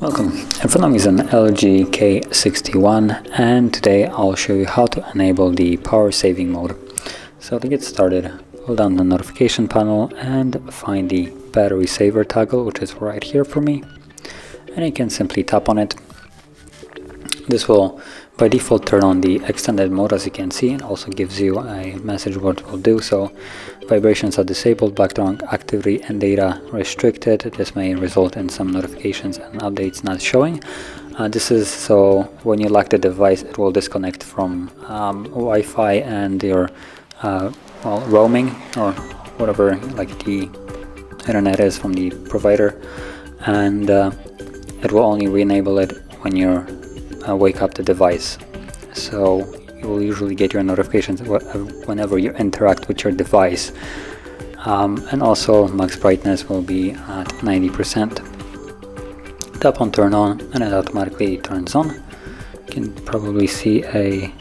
Welcome, in front of me is an LG K61 and today I'll show you how to enable the power saving mode. So to get started, hold down the notification panel and find the battery saver toggle, which is right here for me, and you can simply tap on it. This will by default turn on the extended mode, as you can see, and also gives you a message what it will do. So vibrations are disabled, background activity and data restricted. This may result in some notifications and updates not showing. This is so when you lock the device, it will disconnect from Wi-Fi and your roaming or whatever, like the internet is from the provider, and it will only re-enable it when you're wake up the device. So you will usually get your notifications whenever you interact with your device, and also max brightness will be at 90%. Tap on turn on and it automatically turns on. You can probably see a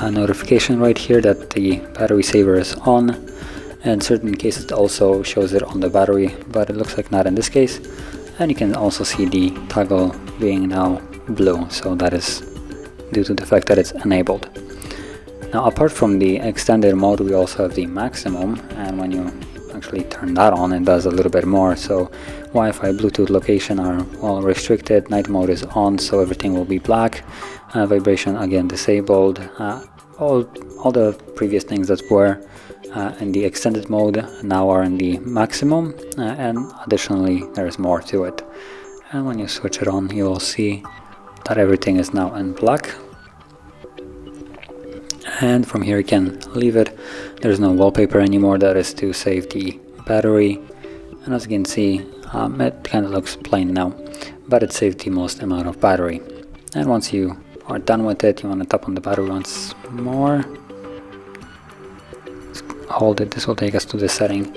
notification right here that the battery saver is on. In certain cases it also shows it on the battery, but it looks like not in this case. And you can also see the toggle being now blue, so that is due to the fact that it's enabled. Now, apart from the extended mode, we also have the maximum, and when you actually turn that on, it does a little bit more. So Wi-Fi, Bluetooth location are all restricted, night mode is on, so everything will be black, vibration again disabled, all the previous things that were in the extended mode now are in the maximum, and additionally there is more to it. And when you switch it on, you will see that everything is now in black. And from here you can leave it. There's no wallpaper anymore, that is to save the battery. And as you can see, it kind of looks plain now, but it saved the most amount of battery. And once you are done with it, you want to tap on the battery once more. Hold it, this will take us to the setting,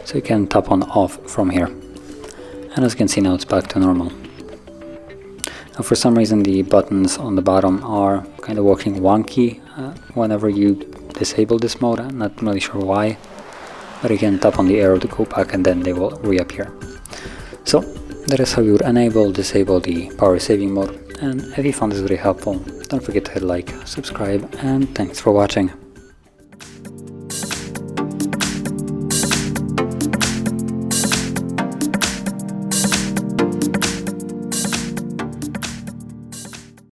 so you can tap on off from here, and as you can see now it's back to normal. Now for some reason the buttons on the bottom are kind of working wonky whenever you disable this mode. I'm not really sure why, but you can tap on the arrow to go back and then they will reappear. So that is how you would disable the power saving mode, and if you found this very helpful, don't forget to hit like, subscribe, and thanks for watching.